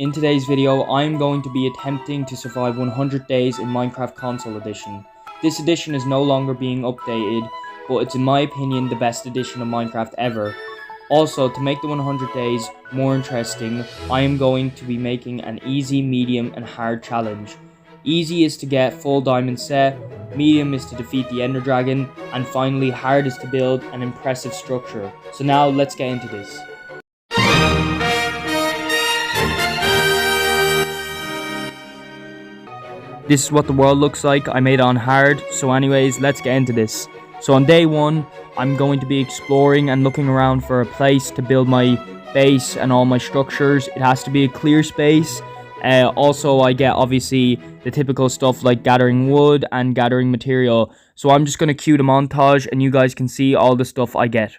In today's video, I am going to be attempting to survive 100 days in Minecraft Console Edition. This edition is no longer being updated, but it's in my opinion the best edition of Minecraft ever. Also, to make the 100 days more interesting, I am going to be making an easy, medium, and hard challenge. Easy is to get full diamond set, medium is to defeat the ender dragon, and finally hard is to build an impressive structure. So now let's get into this. This is what the world looks like. I made it on hard. So anyways, let's get into this. So on day 1, I'm going to be exploring and looking around for a place to build my base and all my structures. It has to be a clear space. Also, I get obviously the typical stuff like gathering wood and gathering material. So I'm just going to cue the montage and you guys can see all the stuff I get.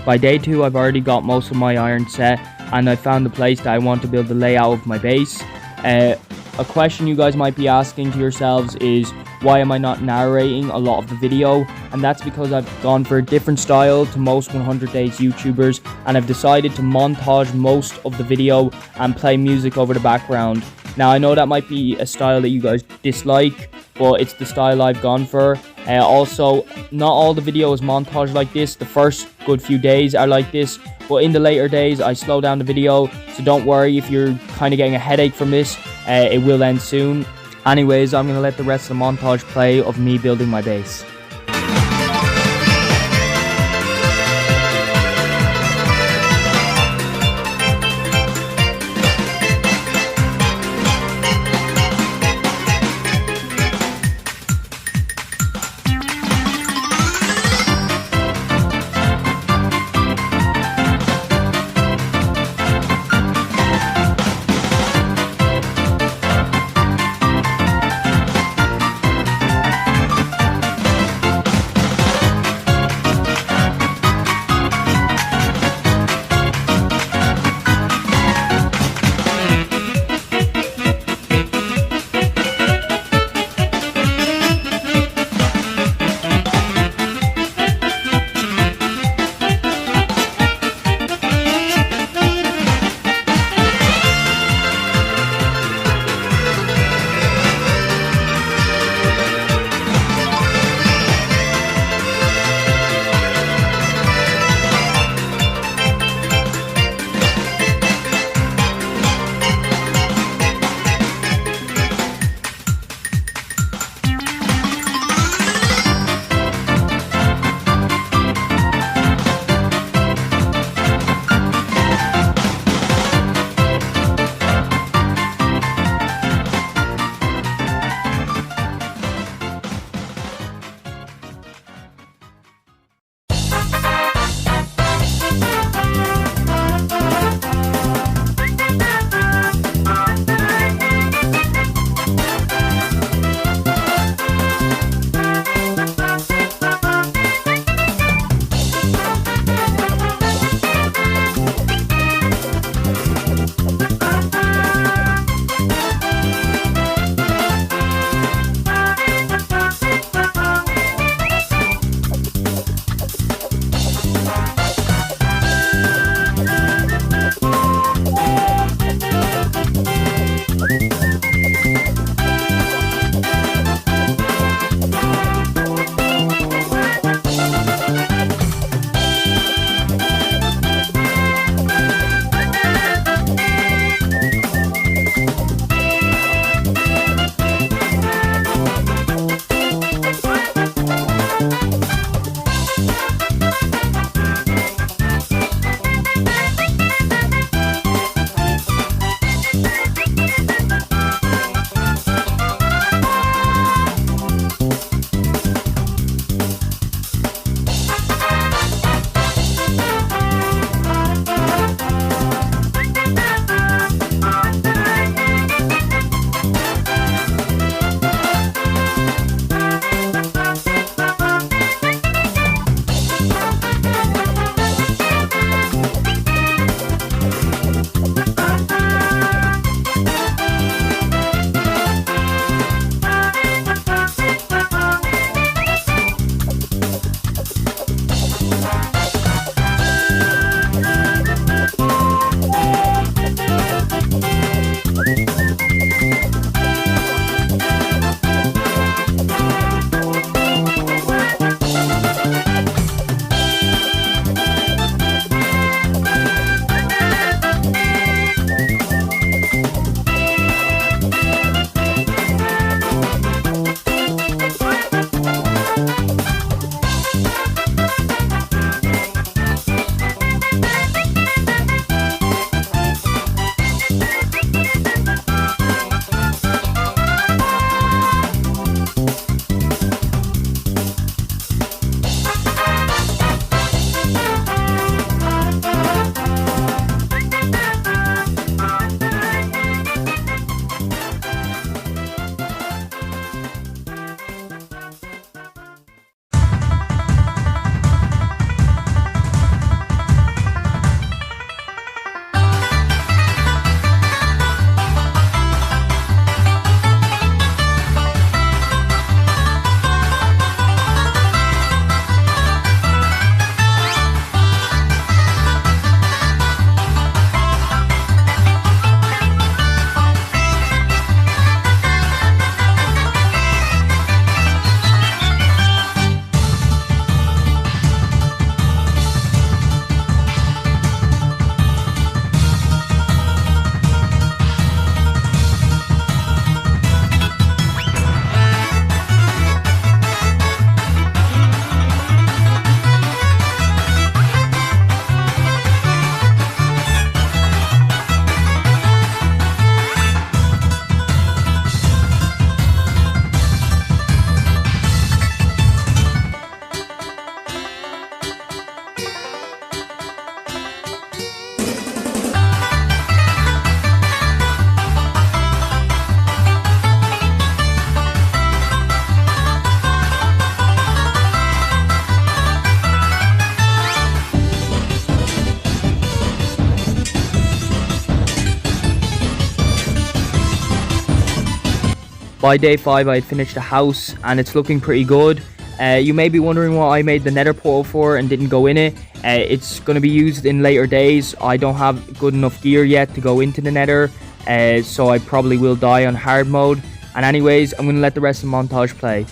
By day 2, I've already got most of my iron set, and I found the place that I want to build the layout of my base. A question you guys might be asking to yourselves is, why am I not narrating a lot of the video? And that's because I've gone for a different style to most 100 Days YouTubers, and I've decided to montage most of the video and play music over the background. Now, I know that might be a style that you guys dislike, but it's the style I've gone for. Also, not all the video is montage like this. The first good few days are like this, but in the later days I slow down the video, so don't worry if you're kind of getting a headache from this. It will end soon. Anyways, I'm going to let the rest of the montage play of me building my base. By day 5 I had finished the house and it's looking pretty good. You may be wondering what I made the nether portal for and didn't go in it. It's going to be used in later days. I don't have good enough gear yet to go into the nether, so I probably will die on hard mode. And anyways, I'm going to let the rest of the montage play.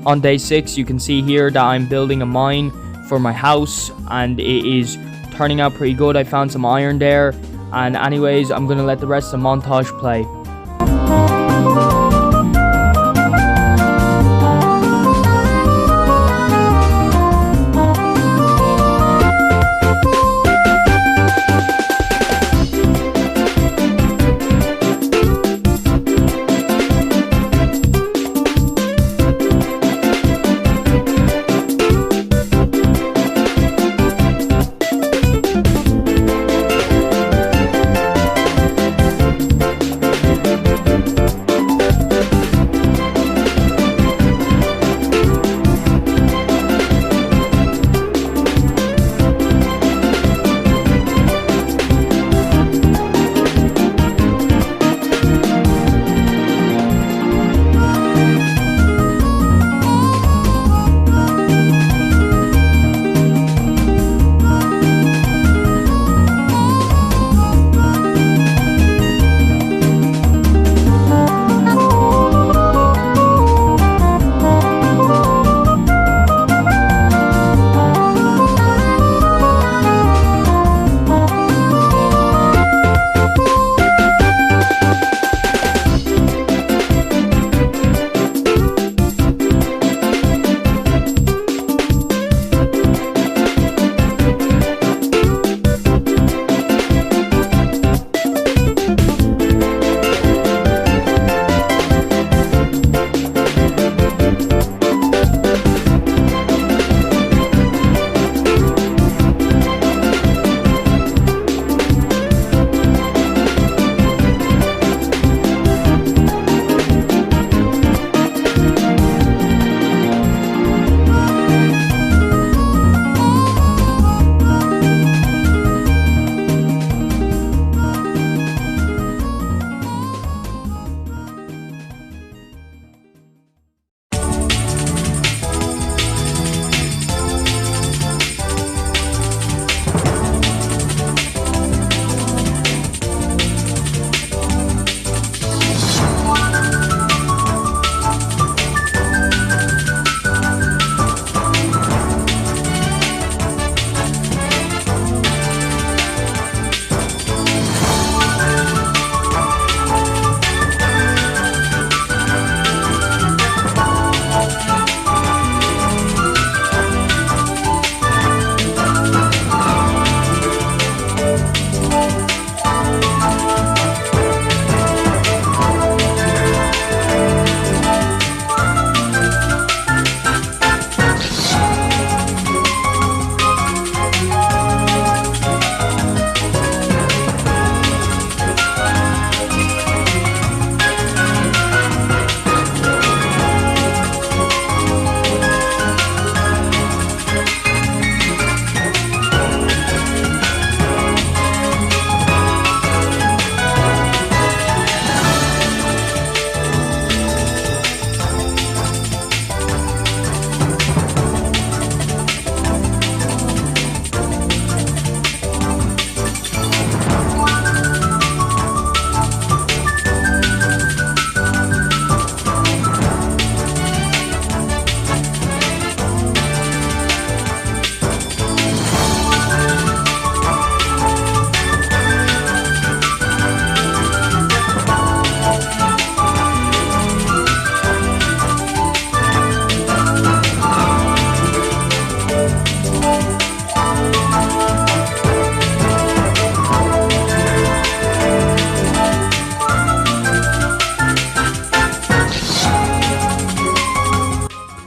On day 6, you can see here that I'm building a mine for my house, and it is turning out pretty good. I found some iron there, and anyways, I'm going to let the rest of the montage play.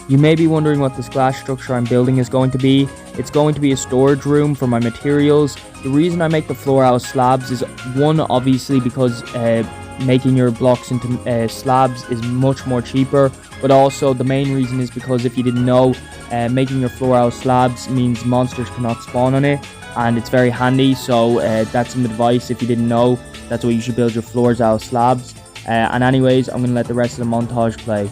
You may be wondering what this glass structure I'm building is going to be. It's going to be a storage room for my materials. The reason I make the floor out of slabs is, one, obviously because making your blocks into slabs is much more cheaper, but also the main reason is because, if you didn't know, making your floor out of slabs means monsters cannot spawn on it, and it's very handy. So that's some advice if you didn't know. That's why you should build your floors out of slabs. And anyways, I'm going to let the rest of the montage play.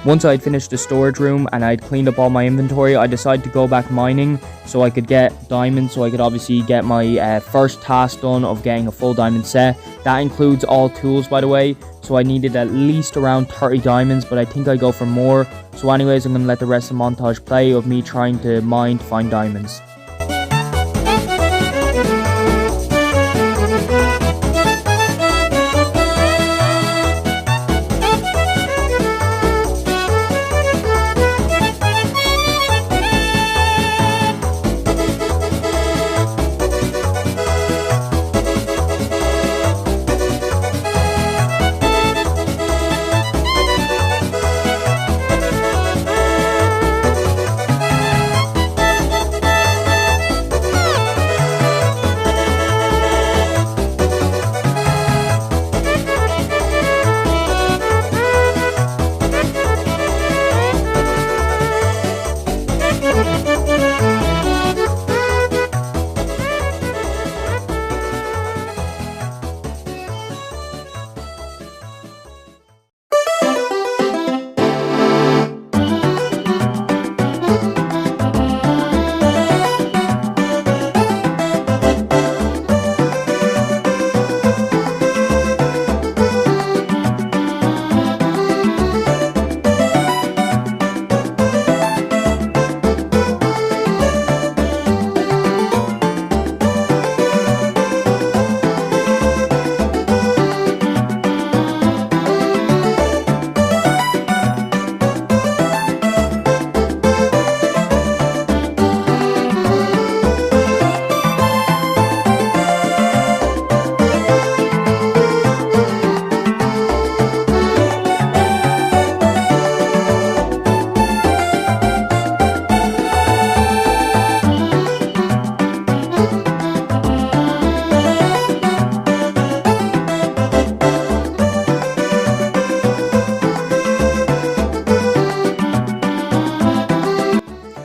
Once I'd finished the storage room and I'd cleaned up all my inventory, I decided to go back mining so I could get diamonds, so I could obviously get my first task done of getting a full diamond set. That includes all tools, by the way, so I needed at least around 30 diamonds, but I think I go for more. So anyways, I'm going to let the rest of the montage play of me trying to mine to find diamonds.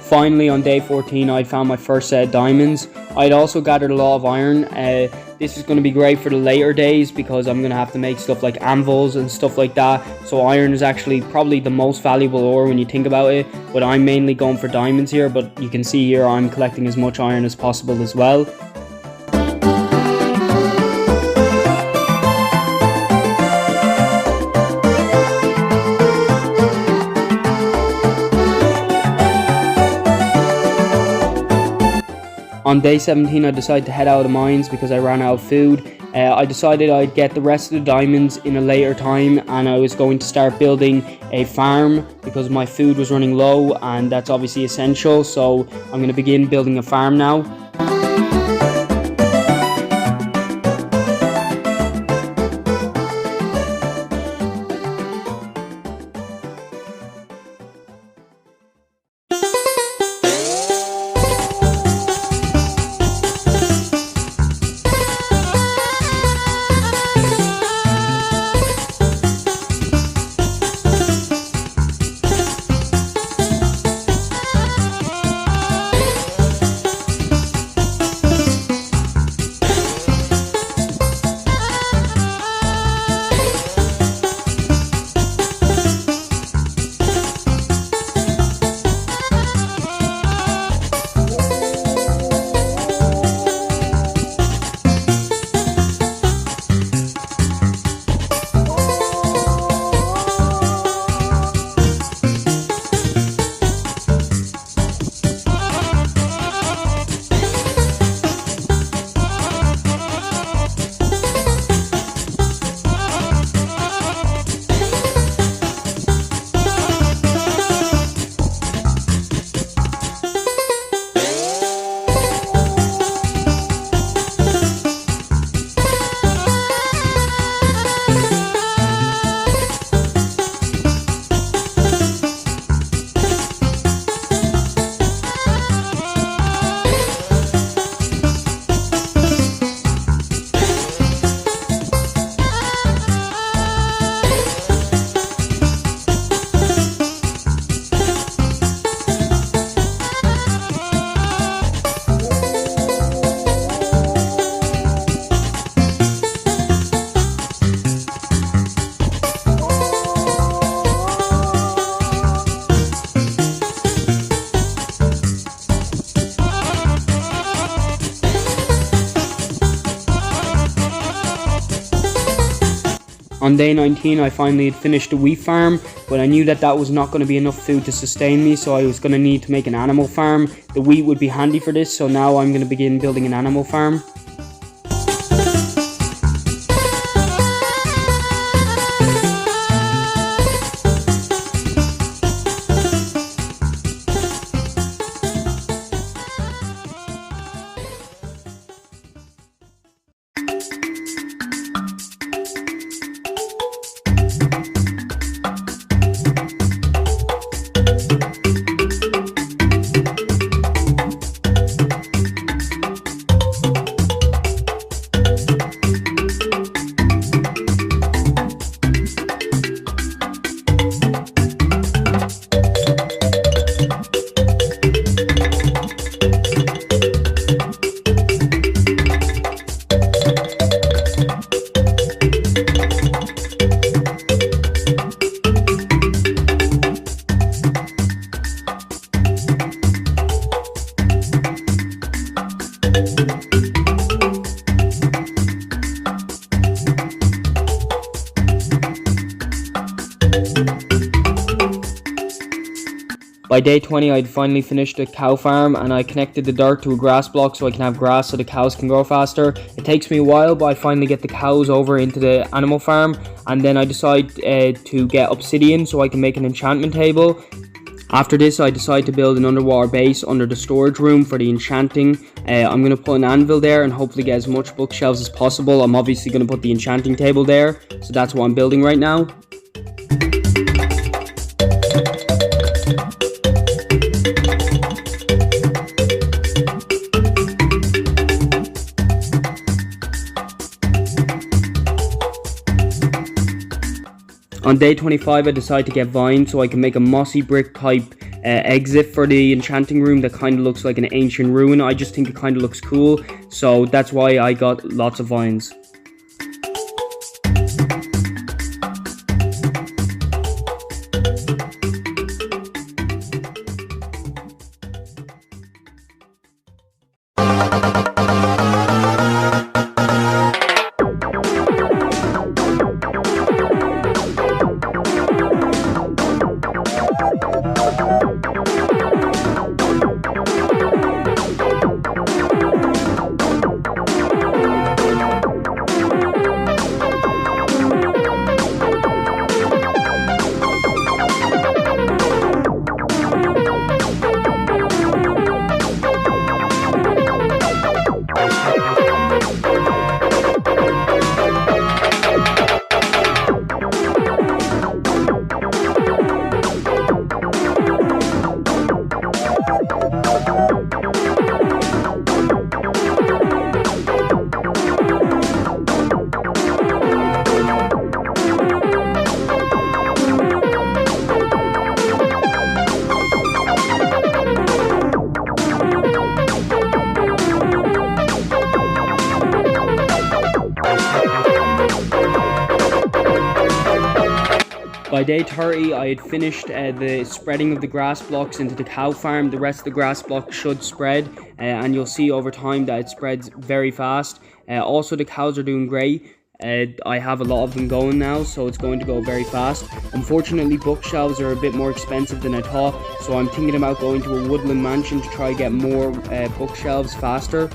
Finally, on day 14, I found my first set of diamonds. I'd also gathered a lot of iron. This is going to be great for the later days because I'm going to have to make stuff like anvils and stuff like that. So iron is actually probably the most valuable ore when you think about it. But I'm mainly going for diamonds here. But you can see here I'm collecting as much iron as possible as well. On day 17, I decided to head out of the mines because I ran out of food. I decided I'd get the rest of the diamonds in a later time, and I was going to start building a farm because my food was running low, and that's obviously essential. So I'm going to begin building a farm now. On day 19, I finally had finished the wheat farm, but I knew that that was not going to be enough food to sustain me, so I was going to need to make an animal farm. The wheat would be handy for this, so now I'm going to begin building an animal farm. By day 20, I'd finally finished the cow farm, and I connected the dirt to a grass block so I can have grass so the cows can grow faster. It takes me a while, but I finally get the cows over into the animal farm, and then I decide to get obsidian so I can make an enchantment table. After this, I decide to build an underwater base under the storage room for the enchanting. I'm going to put an anvil there and hopefully get as much bookshelves as possible. I'm obviously going to put the enchanting table there, so that's what I'm building right now. On day 25, I decided to get vine so I can make a mossy brick type exit for the enchanting room that kind of looks like an ancient ruin. I just think it kind of looks cool, so that's why I got lots of vines. By day 30, I had finished the spreading of the grass blocks into the cow farm. The rest of the grass blocks should spread, and you'll see over time that it spreads very fast. Also, the cows are doing great. I have a lot of them going now, so it's going to go very fast. Unfortunately, bookshelves are a bit more expensive than I thought, so I'm thinking about going to a woodland mansion to try get more bookshelves faster.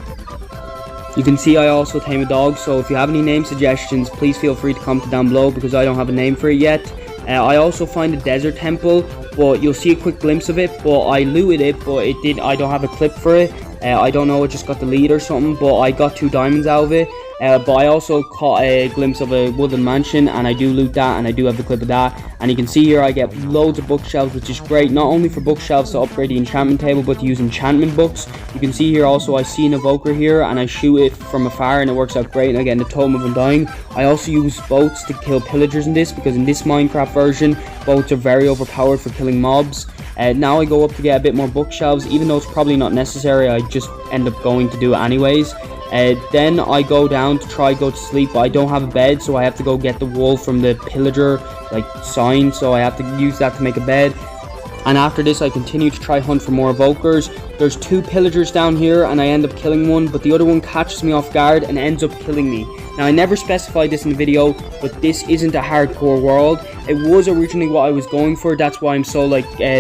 You can see I also tame a dog, so if you have any name suggestions, please feel free to comment down below because I don't have a name for it yet. I also find a desert temple, but you'll see a quick glimpse of it, but I looted it, but I don't have a clip for it. I don't know, it just got deleted or something, but I got 2 diamonds out of it. But I also caught a glimpse of a woodland mansion, and I do loot that, and I do have the clip of that. And you can see here I get loads of bookshelves, which is great, not only for bookshelves to upgrade the enchantment table, but to use enchantment books. You can see here also I see an evoker here, and I shoot it from afar, and it works out great, and I get a totem of undying. I also use boats to kill pillagers in this, because in this Minecraft version, boats are very overpowered for killing mobs. Now I go up to get a bit more bookshelves, even though it's probably not necessary, I just end up going to do it anyways. Then I go down to try go to sleep, but I don't have a bed, so I have to go get the wool from the pillager sign, so I have to use that to make a bed. And after this I continue to try hunt for more evokers. There's 2 pillagers down here and I end up killing one, but the other one catches me off guard and ends up killing me. Now I never specified this in the video, but this isn't a hardcore world. It was originally what I was going for, that's why I'm so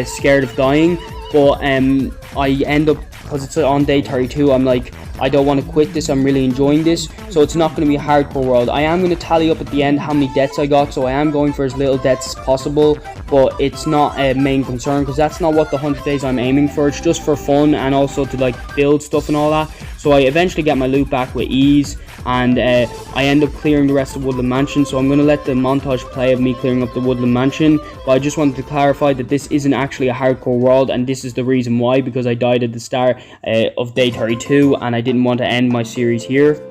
scared of dying. But I end up, because it's on day 32, I'm like, I don't want to quit this, I'm really enjoying this, so it's not going to be a hardcore world. I am going to tally up at the end how many deaths I got, so I am going for as little deaths as possible, but it's not a main concern, because that's not what the 100 days I'm aiming for. It's just for fun, and also to build stuff and all that. So I eventually get my loot back with ease, and I end up clearing the rest of Woodland Mansion, so I'm going to let the montage play of me clearing up the Woodland Mansion. But I just wanted to clarify that this isn't actually a hardcore world, and this is the reason why, because I died at the start of day 32, and I didn't want to end my series here.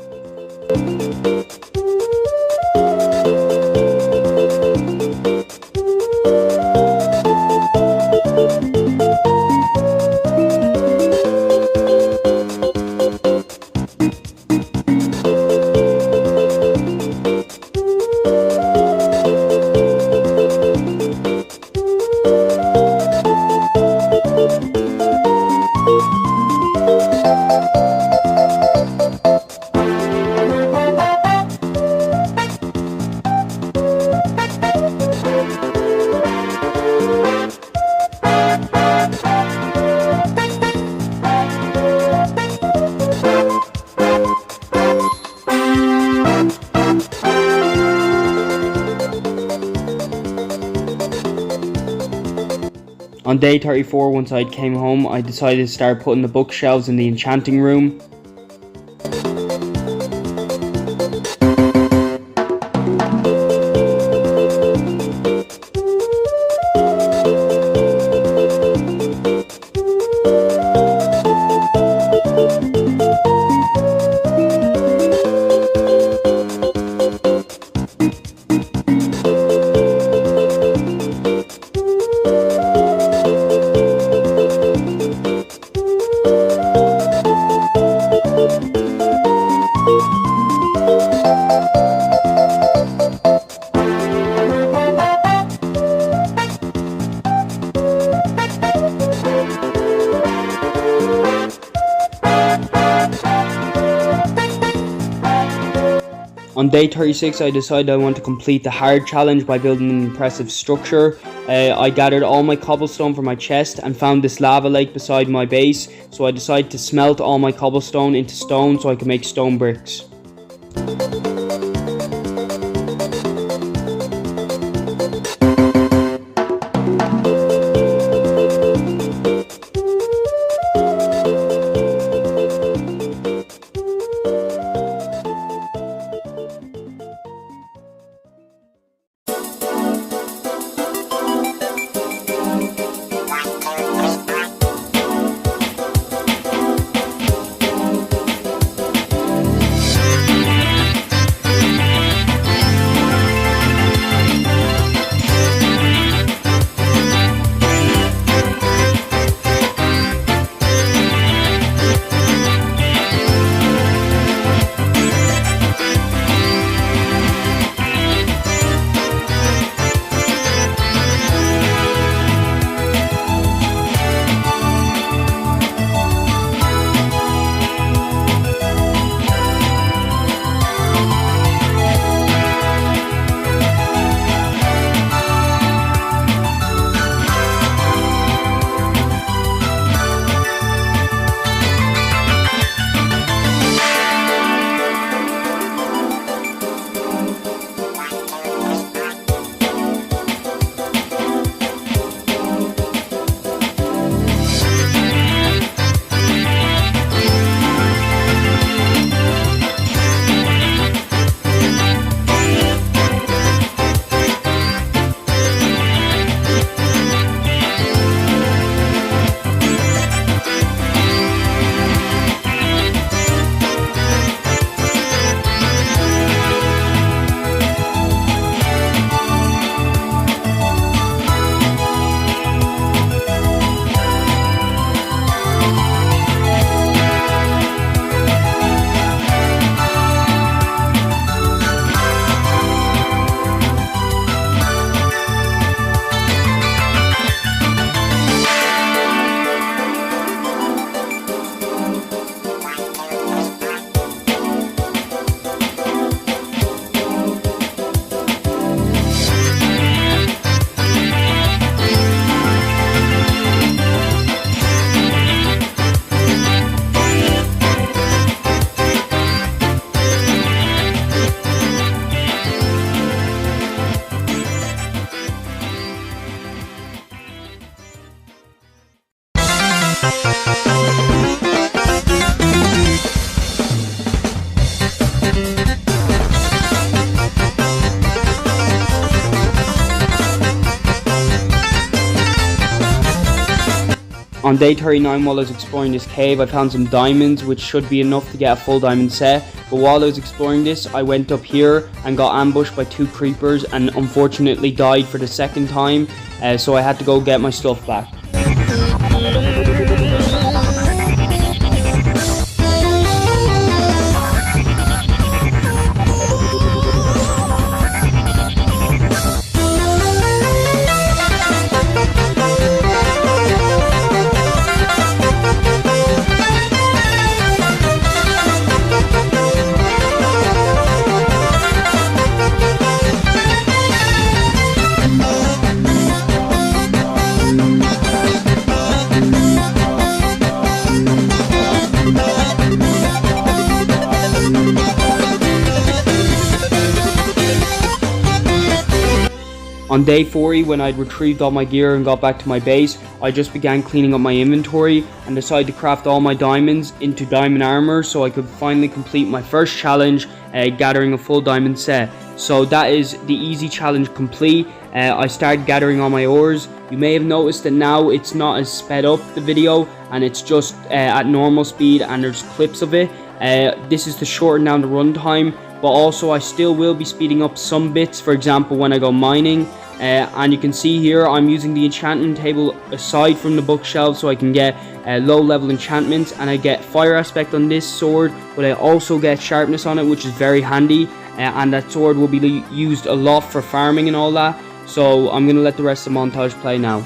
On day 34, once I came home, I decided to start putting the bookshelves in the enchanting room. On day 36, I decided I want to complete the hard challenge by building an impressive structure. I gathered all my cobblestone for my chest and found this lava lake beside my base, so I decided to smelt all my cobblestone into stone so I could make stone bricks. On day 39, while I was exploring this cave, I found some diamonds, which should be enough to get a full diamond set. But while I was exploring this, I went up here and got ambushed by 2 creepers and unfortunately died for the second time, so I had to go get my stuff back. On day 40, when I'd retrieved all my gear and got back to my base, I just began cleaning up my inventory and decided to craft all my diamonds into diamond armor so I could finally complete my first challenge, gathering a full diamond set. So that is the easy challenge complete. I started gathering all my ores. You may have noticed that now it's not as sped up, the video, and it's just at normal speed and there's clips of it. This is to shorten down the runtime, but also I still will be speeding up some bits, for example when I go mining. And you can see here I'm using the enchantment table aside from the bookshelf so I can get low level enchantments, and I get fire aspect on this sword, but I also get sharpness on it, which is very handy, and that sword will be used a lot for farming and all that. So I'm going to let the rest of the montage play now.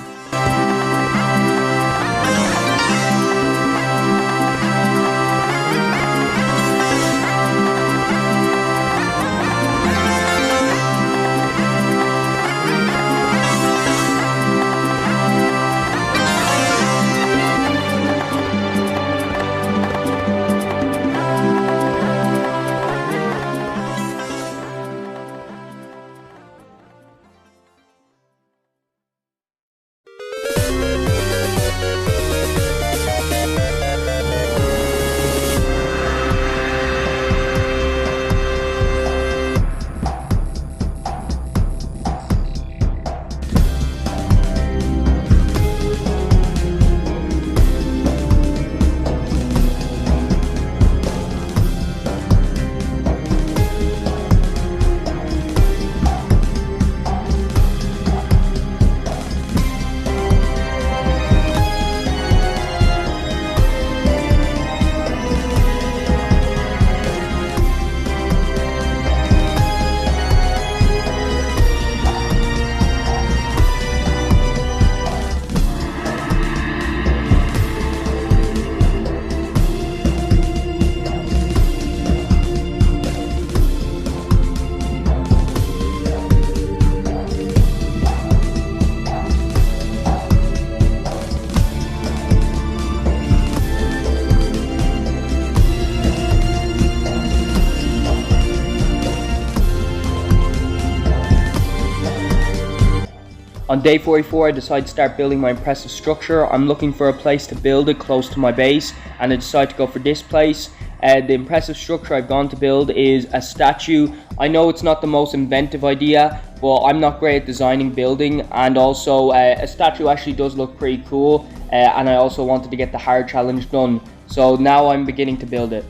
On day 44, I decided to start building my impressive structure. I'm looking for a place to build it close to my base, and I decided to go for this place. The impressive structure I've gone to build is a statue. I know it's not the most inventive idea, but I'm not great at designing building, and also a statue actually does look pretty cool, and I also wanted to get the hard challenge done. So now I'm beginning to build it.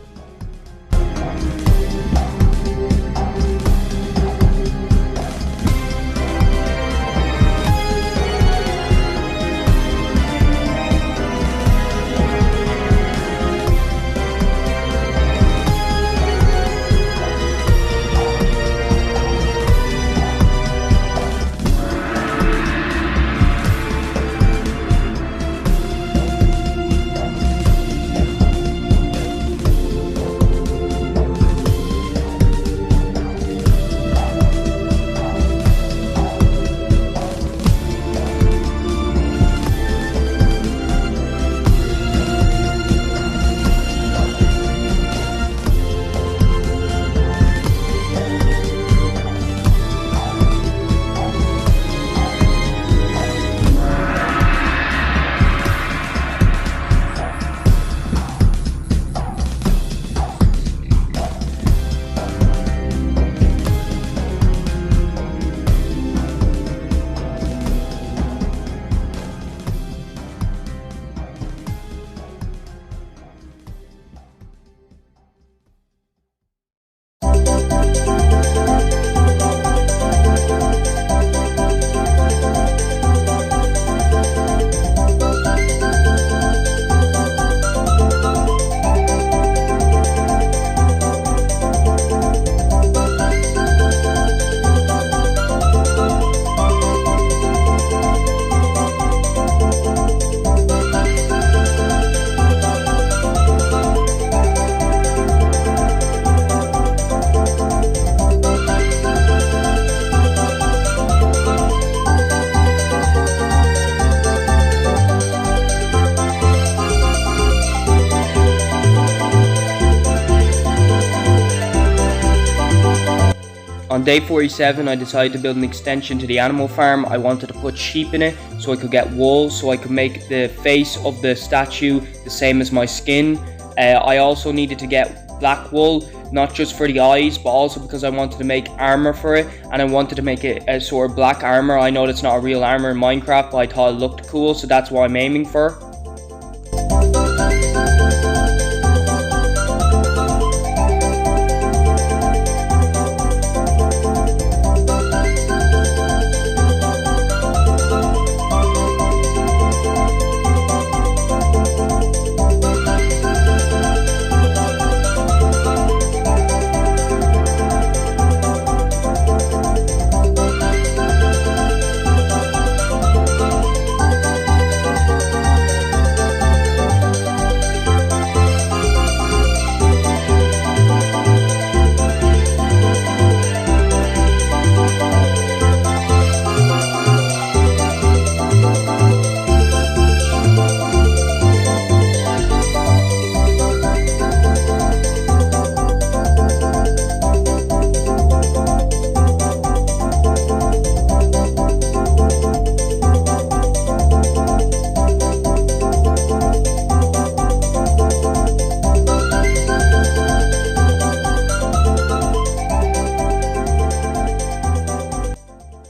On day 47, I decided to build an extension to the animal farm. I wanted to put sheep in it so I could get wool, so I could make the face of the statue the same as my skin. I also needed to get black wool, not just for the eyes, but also because I wanted to make armor for it, and I wanted to make it a sort of black armor. I know that's not a real armor in Minecraft, but I thought it looked cool, so that's what I'm aiming for.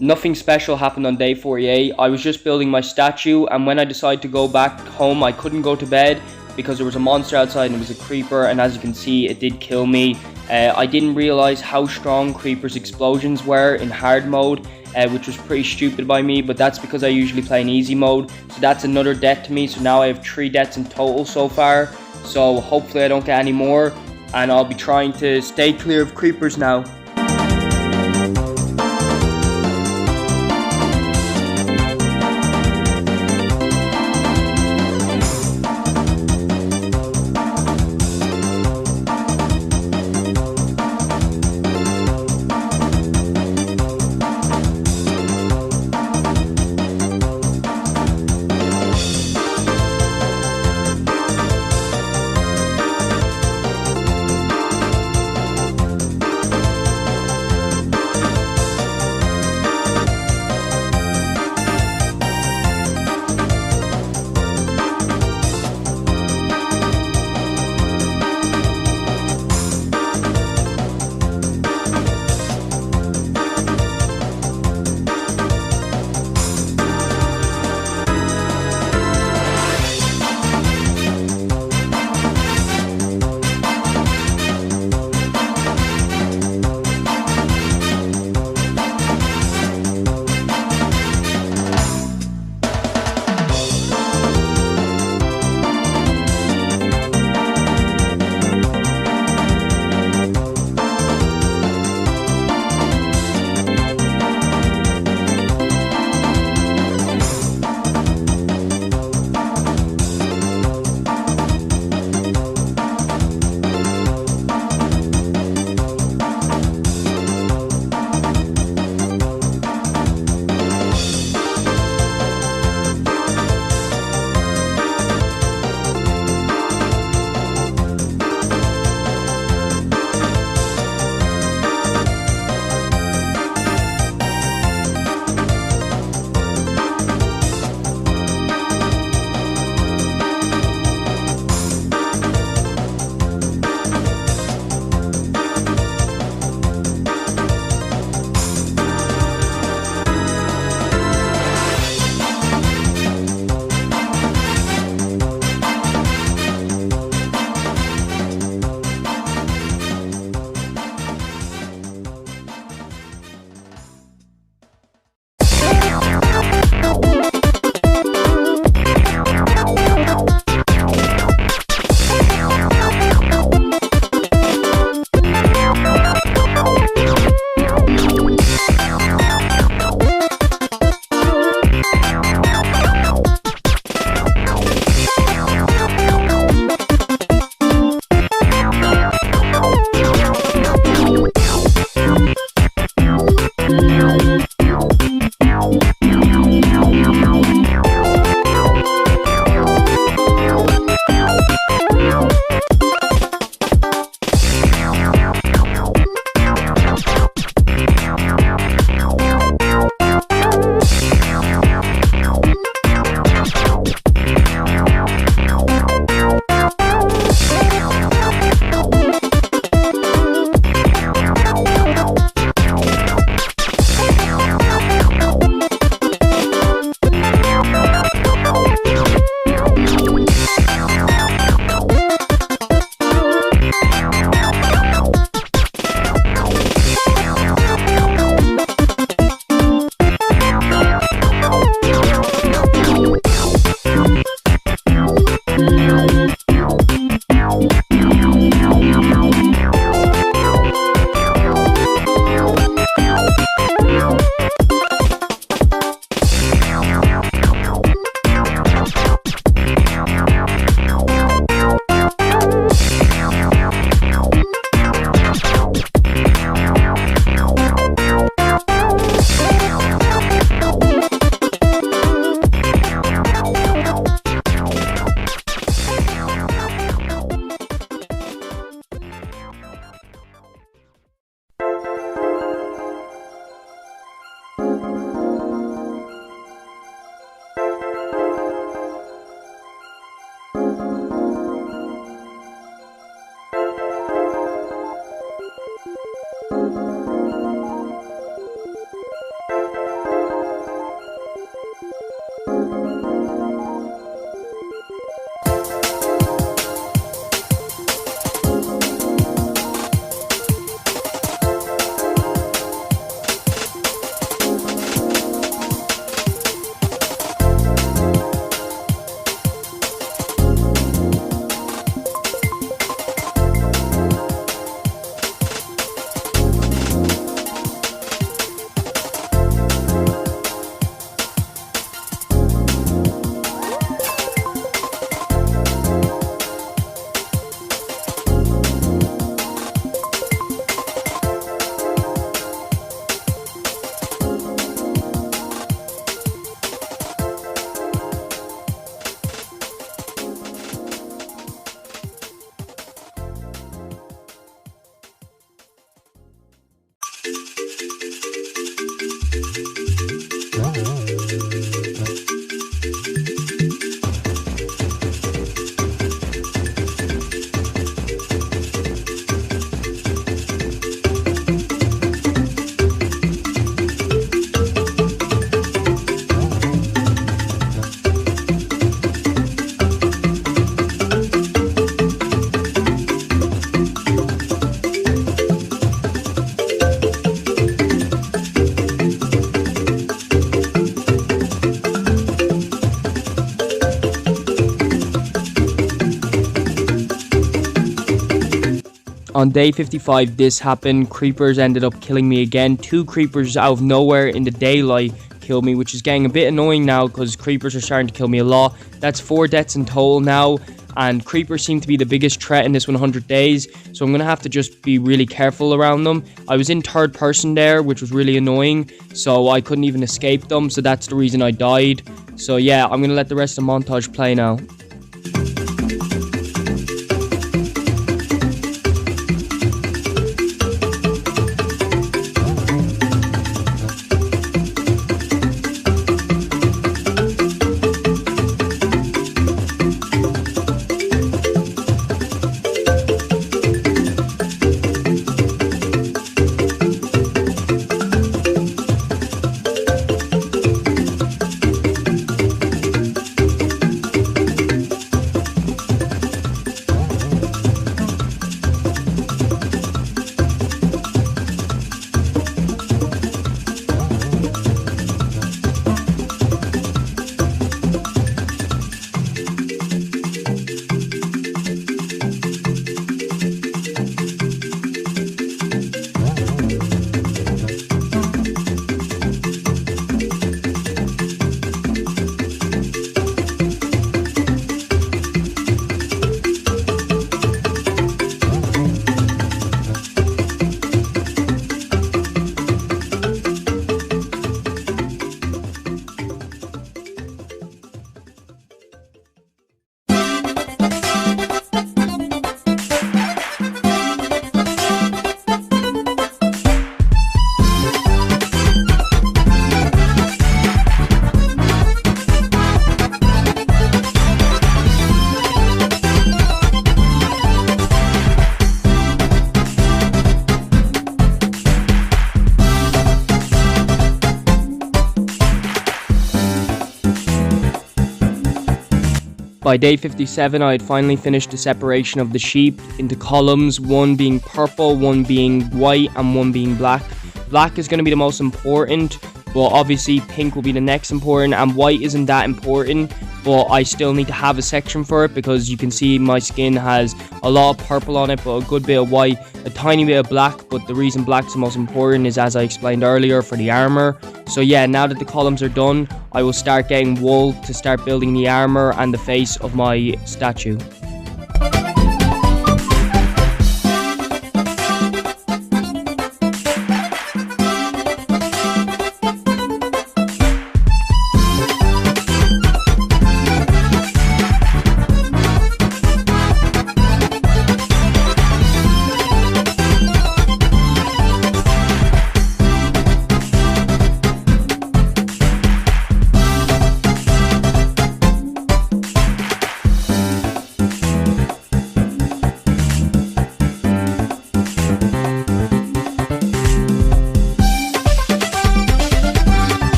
Nothing special happened on day 48. I was just building my statue, and when I decided to go back home, I couldn't go to bed because there was a monster outside and it was a creeper, and as you can see, it did kill me. I didn't realize how strong creepers' explosions were in hard mode, which was pretty stupid by me, but that's because I usually play in easy mode. So that's another death to me, so now I have 3 deaths in total so far. So hopefully I don't get any more, and I'll be trying to stay clear of creepers now. On day 55, this happened. Creepers ended up killing me again. 2 creepers out of nowhere in the daylight killed me, which is getting a bit annoying now because creepers are starting to kill me a lot. That's 4 deaths in total now, and creepers seem to be the biggest threat in this 100 days, so I'm going to have to just be really careful around them. I was in third person there, which was really annoying, so I couldn't even escape them, so that's the reason I died. So yeah, I'm going to let the rest of the montage play now. By day 57, I had finally finished the separation of the sheep into columns, one being purple, one being white, and one being black. Black is going to be the most important, but obviously pink will be the next important, and white isn't that important, but I still need to have a section for it because you can see my skin has a lot of purple on it, but a good bit of white, a tiny bit of black. But the reason black's the most important is, as I explained earlier, for the armor. So yeah, now that the columns are done, I will start getting wool to start building the armor and the face of my statue.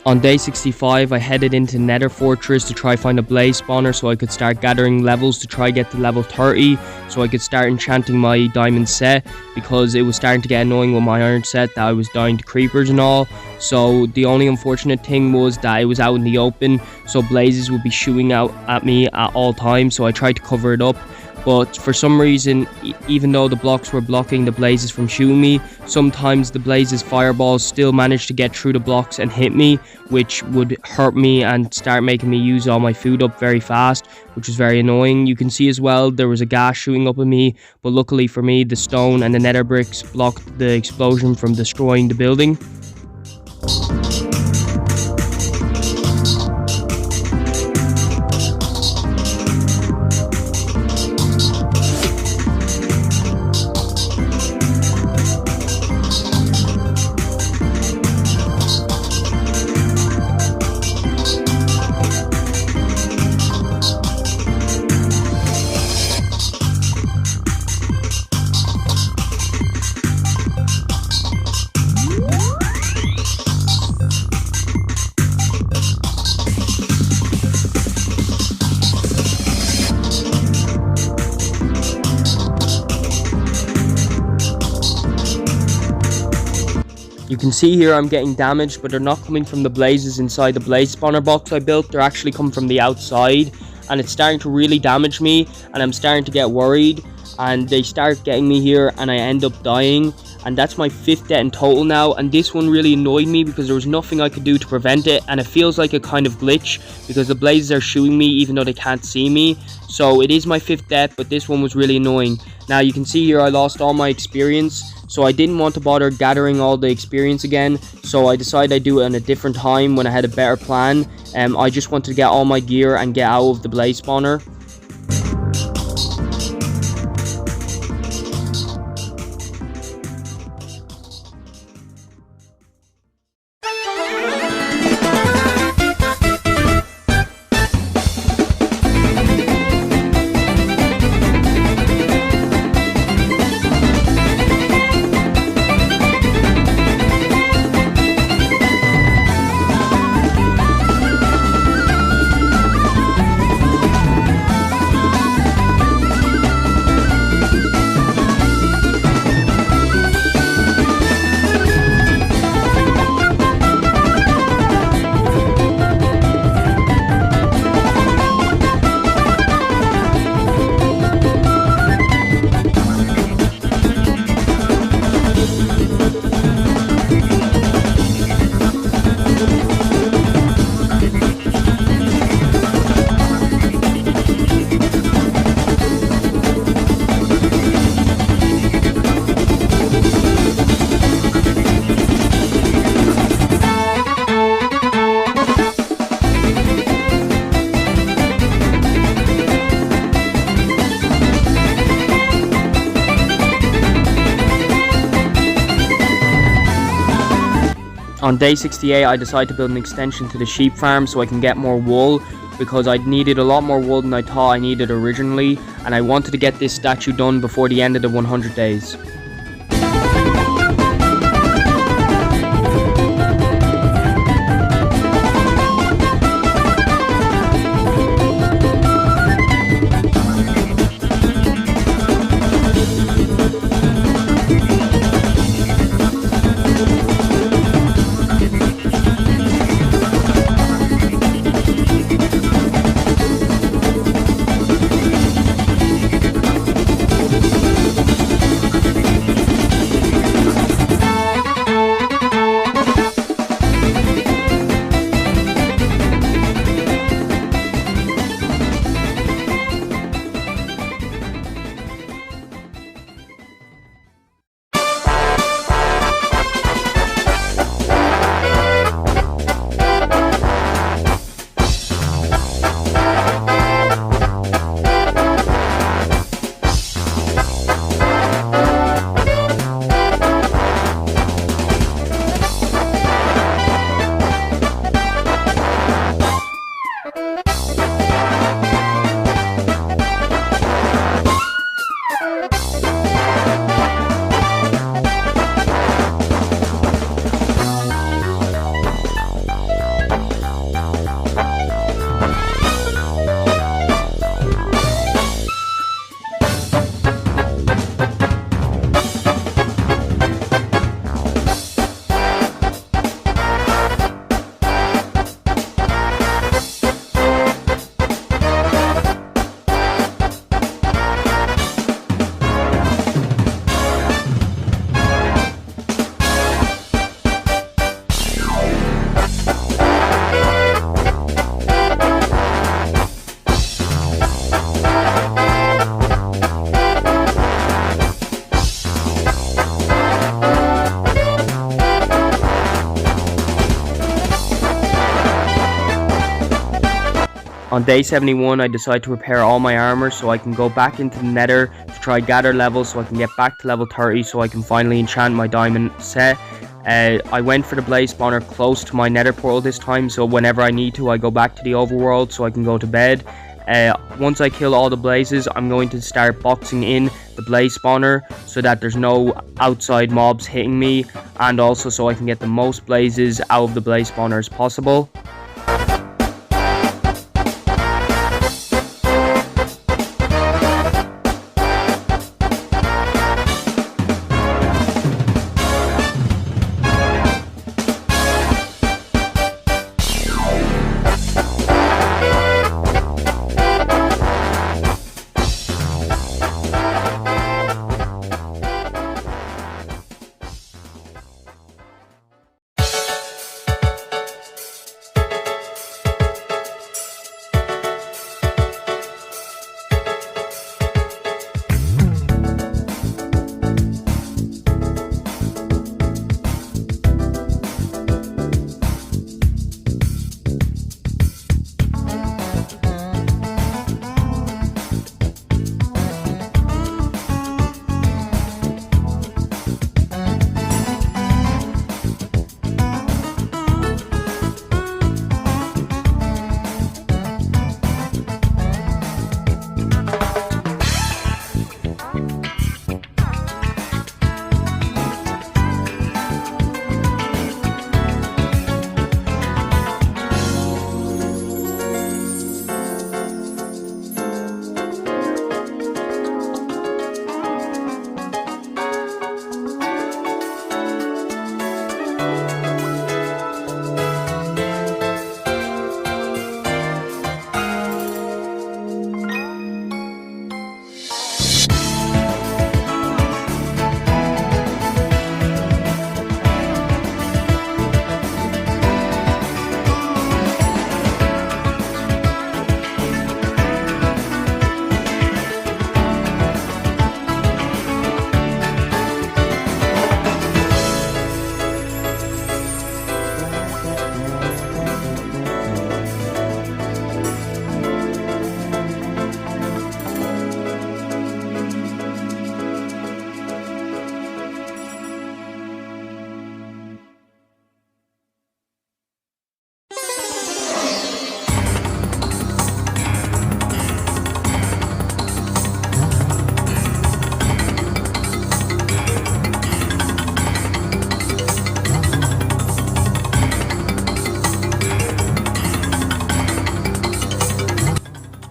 On day 65, I headed into Nether Fortress to try find a blaze spawner so I could start gathering levels to try get to level 30 so I could start enchanting my diamond set, because it was starting to get annoying with my iron set that I was dying to creepers and all. So the only unfortunate thing was that it was out in the open, so blazes would be shooting out at me at all times, so I tried to cover it up. But for some reason, even though the blocks were blocking the blazes from shooting me, sometimes the blazes fireballs still managed to get through the blocks and hit me, which would hurt me and start making me use all my food up very fast, which was very annoying. You can see as well there was a gas shooting up at me, but luckily for me the stone and the nether bricks blocked the explosion from destroying the building. You can see here I'm getting damaged, but they're not coming from the blazes inside the blaze spawner box I built. They're actually coming from the outside, and it's starting to really damage me, and I'm starting to get worried, and they start getting me here and I end up dying, and that's my 5th death in total now. And this one really annoyed me because there was nothing I could do to prevent it, and it feels like a kind of glitch because the blazes are shooting me even though they can't see me. So it is my 5th death, but this one was really annoying. Now you can see here I lost all my experience, so I didn't want to bother gathering all the experience again, so I decided I'd do it on a different time when I had a better plan. I just wanted to get all my gear and get out of the blaze spawner. On day 68, I decided to build an extension to the sheep farm so I can get more wool, because I needed a lot more wool than I thought I needed originally, and I wanted to get this statue done before the end of the 100 days. On day 71, I decide to repair all my armor so I can go back into the Nether to try gather levels so I can get back to level 30 so I can finally enchant my diamond set. I went for the blaze spawner close to my Nether portal this time, so whenever I need to, I go back to the overworld so I can go to bed. Once I kill all the blazes, I'm going to start boxing in the blaze spawner so that there's no outside mobs hitting me, and also so I can get the most blazes out of the blaze spawner as possible.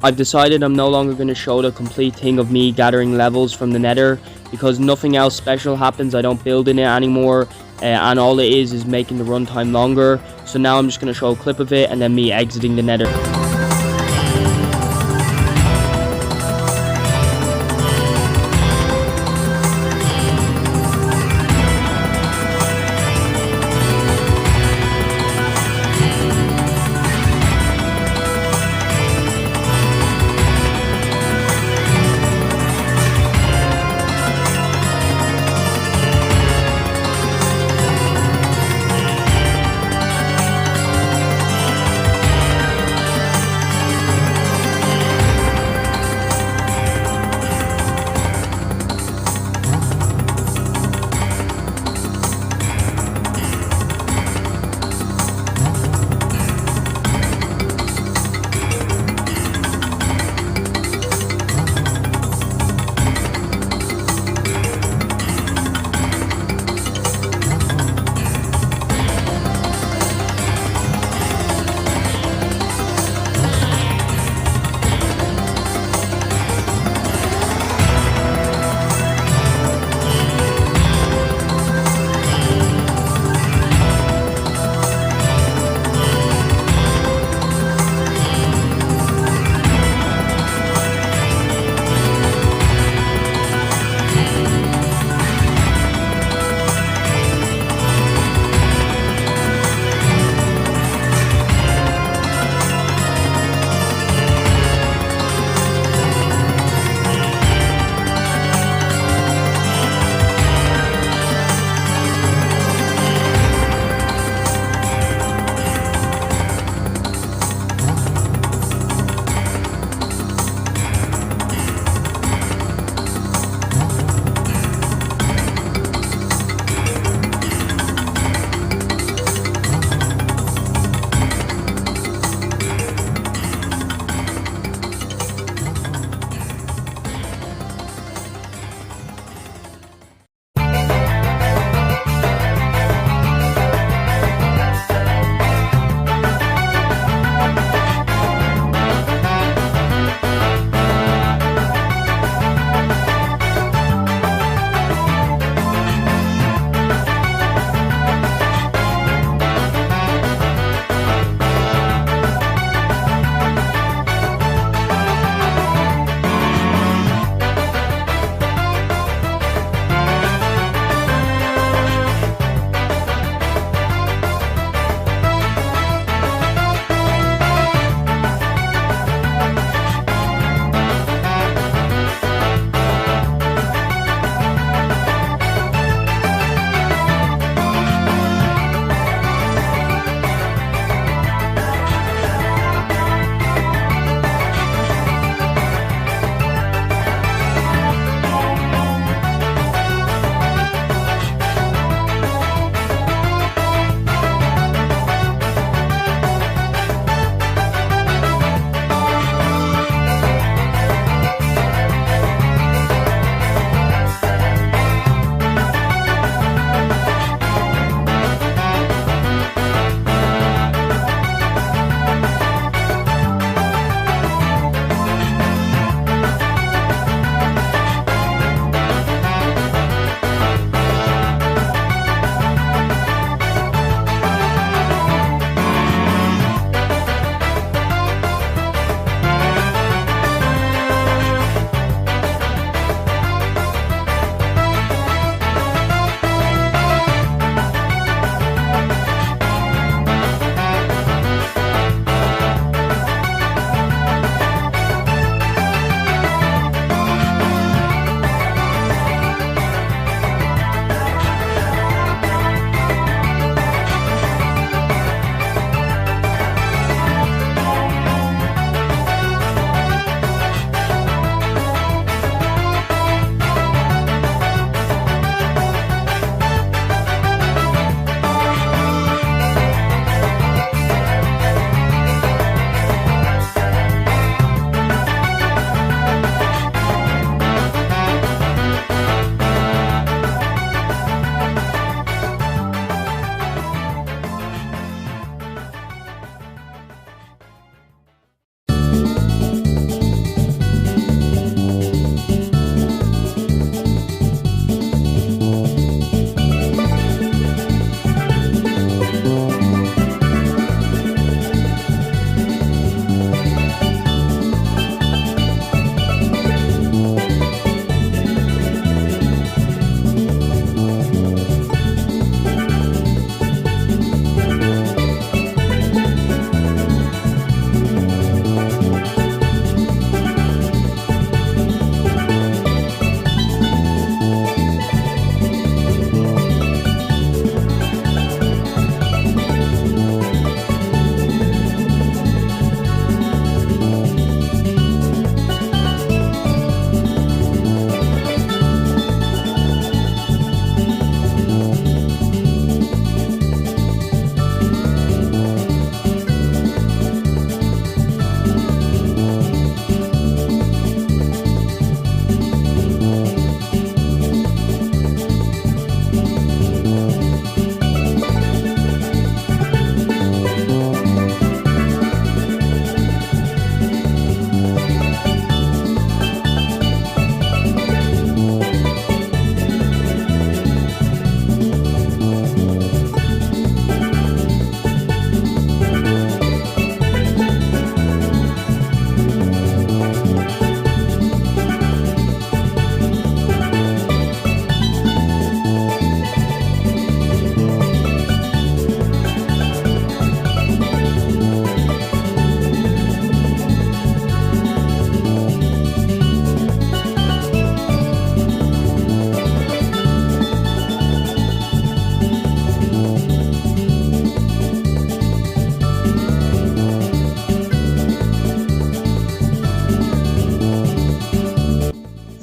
I've decided I'm no longer going to show the complete thing of me gathering levels from the Nether, because nothing else special happens. I don't build in it anymore, and all it is making the runtime longer. So now I'm just going to show a clip of it and then me exiting the Nether.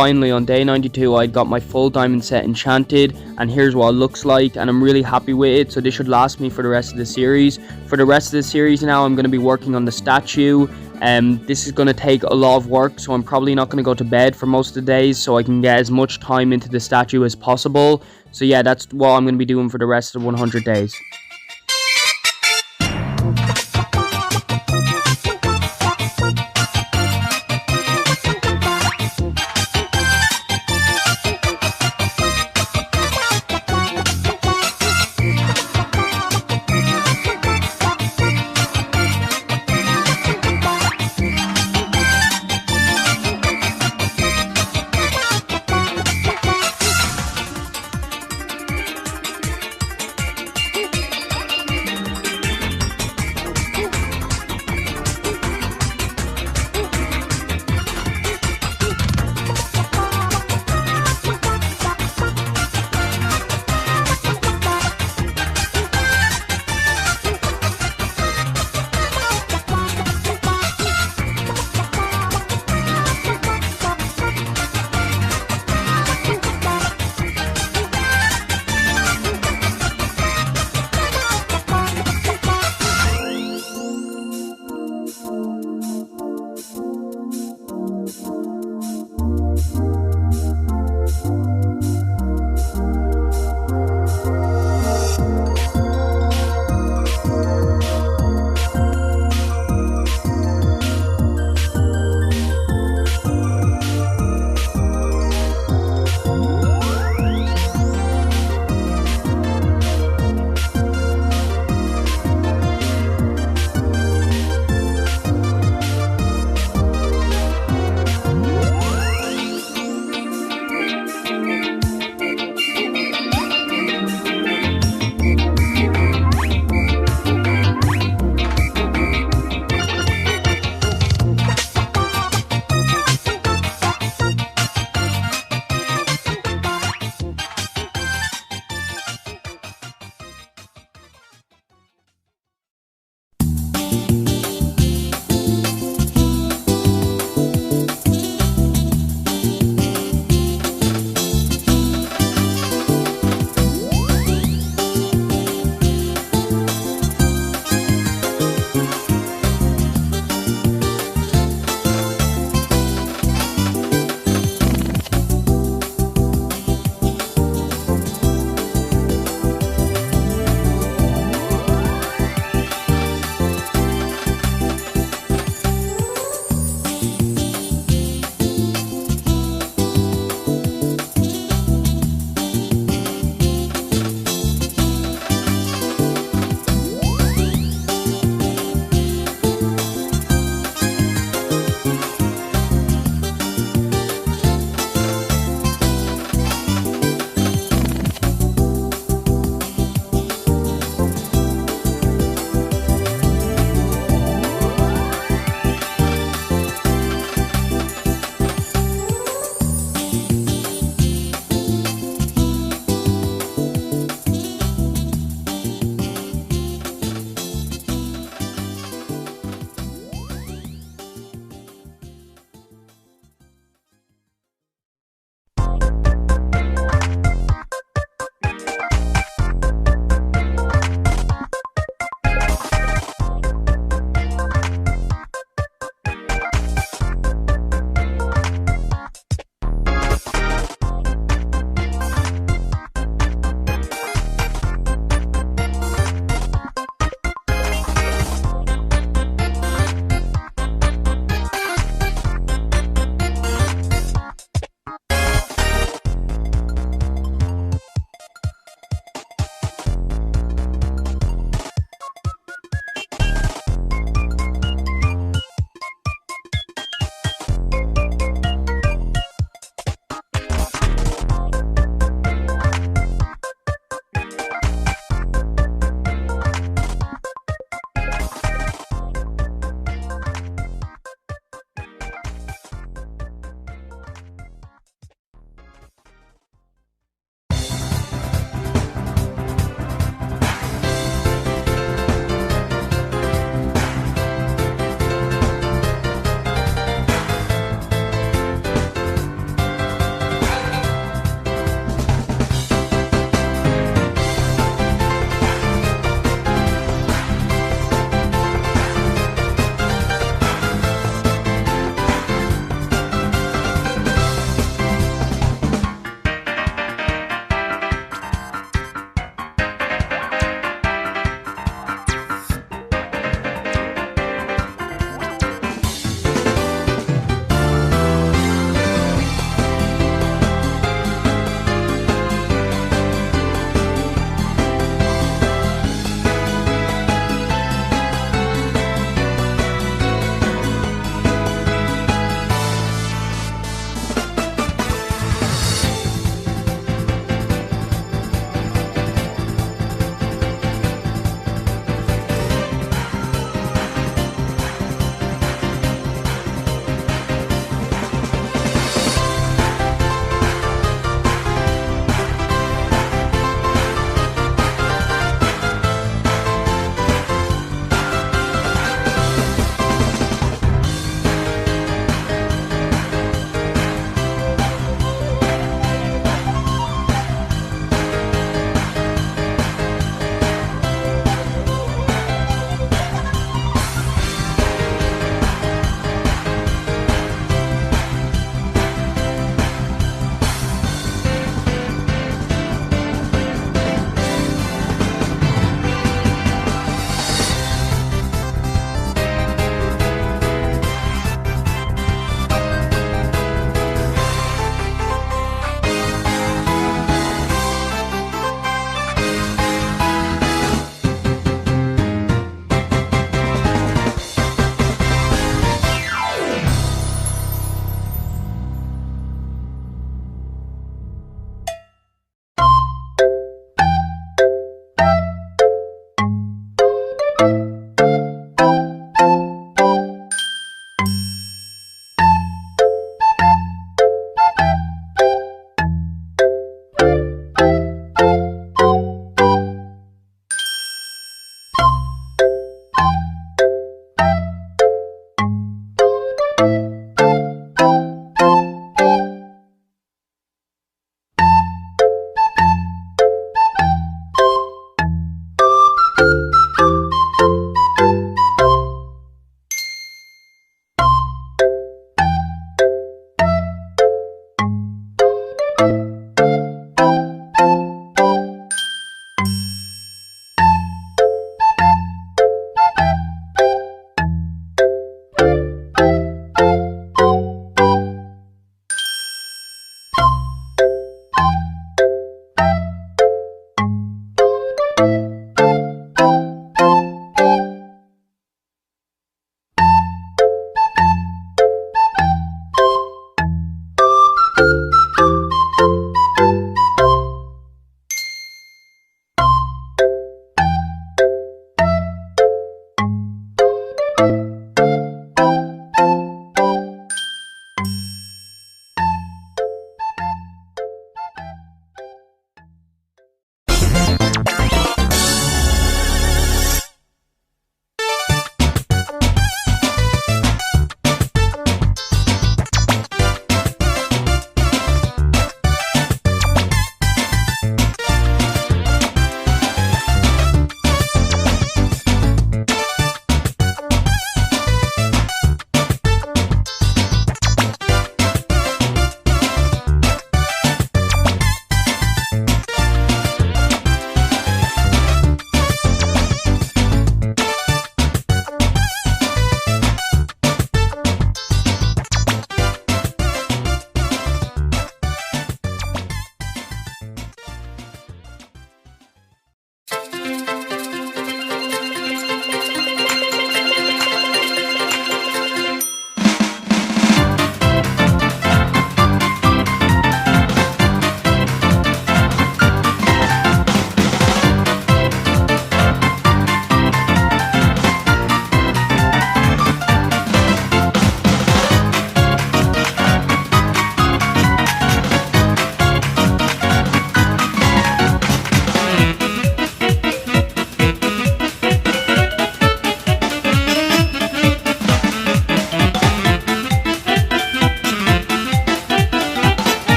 finally, on day 92, I got my full diamond set enchanted, and here's what it looks like, and I'm really happy with it. So this should last me for the rest of the series. For the rest of the series now, I'm going to be working on the statue. This is going to take a lot of work, so I'm probably not going to go to bed for most of the days, so I can get as much time into the statue as possible. So yeah, that's what I'm going to be doing for the rest of the 100 days.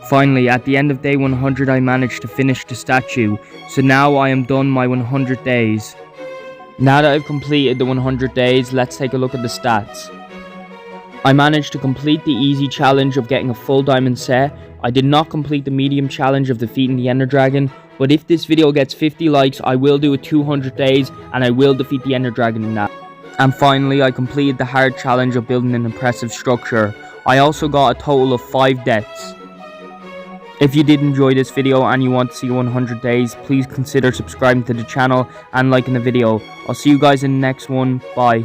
Finally, at the end of day 100 I managed to finish the statue, so now I am done my 100 days. Now that I've completed the 100 days, let's take a look at the stats. I managed to complete the easy challenge of getting a full diamond set. I did not complete the medium challenge of defeating the Ender Dragon, but if this video gets 50 likes, I will do a 200 days and I will defeat the Ender Dragon in that. And finally, I completed the hard challenge of building an impressive structure. I also got a total of 5 deaths. If you did enjoy this video and you want to see 100 days, please consider subscribing to the channel and liking the video. I'll see you guys in the next one. Bye.